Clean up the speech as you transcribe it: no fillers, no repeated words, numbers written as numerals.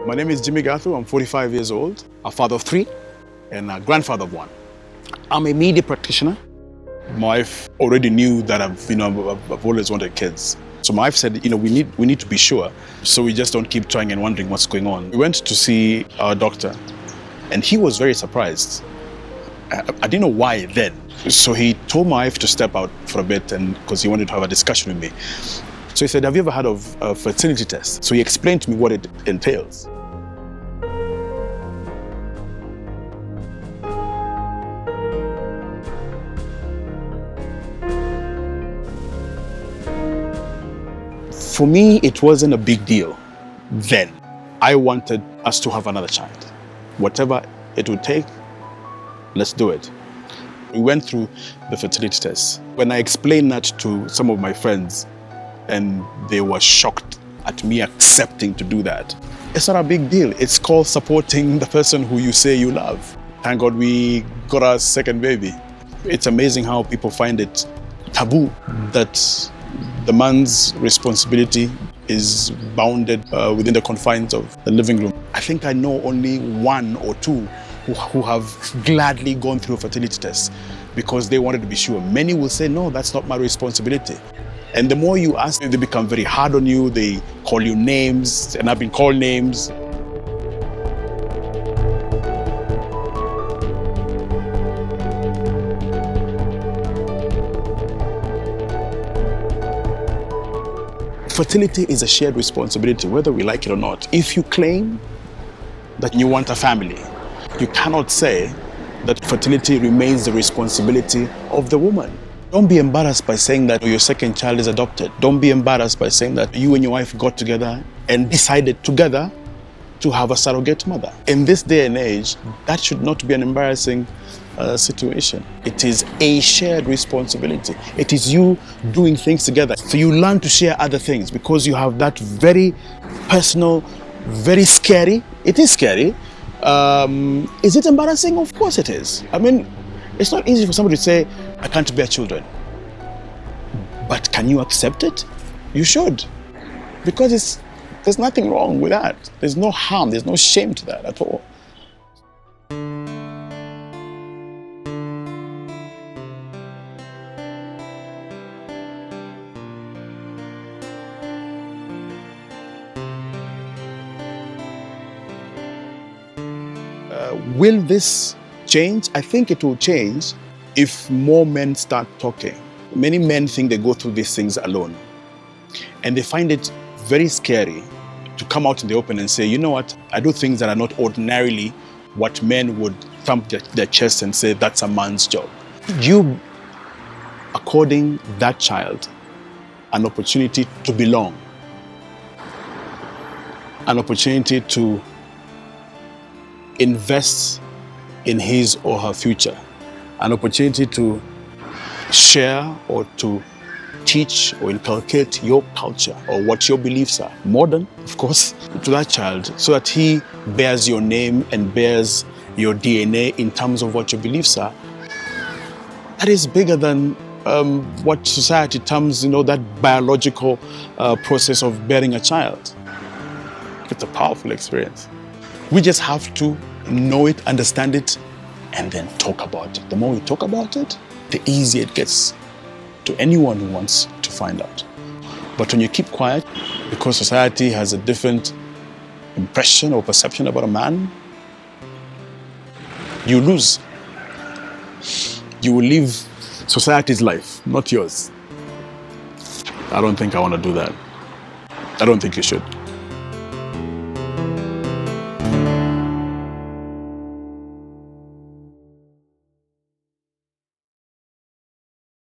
My name is Jimmy Gathu. I'm 45 years old, a father of 3 and a grandfather of 1. I'm a media practitioner. My wife already knew that I've always wanted kids. So my wife said, we need to be sure, so we just don't keep trying and wondering what's going on. We went to see our doctor, and he was very surprised. I didn't know why then. So he told my wife to step out for a bit, and because he wanted to have a discussion with me. So he said, have you ever heard of a fertility test? So he explained to me what it entails. For me, it wasn't a big deal then. I wanted us to have another child. Whatever it would take, let's do it. We went through the fertility test. When I explained that to some of my friends, and they were shocked at me accepting to do that. It's not a big deal. It's called supporting the person who you say you love. Thank God we got our second baby. It's amazing how people find it taboo that the man's responsibility is bounded within the confines of the living room. I think I know only 1 or 2 who have gladly gone through a fertility test because they wanted to be sure. Many will say, no, that's not my responsibility. And the more you ask, they become very hard on you. They call you names, and I've been called names. Fertility is a shared responsibility, whether we like it or not. If you claim that you want a family, you cannot say that fertility remains the responsibility of the woman. Don't be embarrassed by saying that your second child is adopted. Don't be embarrassed by saying that you and your wife got together and decided together to have a surrogate mother. In this day and age, that should not be an embarrassing situation. It is a shared responsibility. It is you doing things together. So you learn to share other things because you have that very personal, very scary. It is scary. Is it embarrassing? Of course it is. I mean, it's not easy for somebody to say, I can't bear children. But can you accept it? You should. Because there's nothing wrong with that. There's no harm, there's no shame to that at all. Will this change? I think it will change if more men start talking. Many men think they go through these things alone. And they find it very scary to come out in the open and say, you know what, I do things that are not ordinarily what men would thump their chest and say, that's a man's job. You according that child an opportunity to belong, an opportunity to invest in his or her future, an opportunity to share or to teach or inculcate your culture or what your beliefs are, modern, of course, to that child so that he bears your name and bears your DNA in terms of what your beliefs are. That is bigger than what society terms, that biological process of bearing a child. It's a powerful experience. We just have to know it, understand it, and then talk about it. The more we talk about it, the easier it gets to anyone who wants to find out. But when you keep quiet, because society has a different impression or perception about a man, you lose. You will live society's life, not yours. I don't think I want to do that. I don't think you should.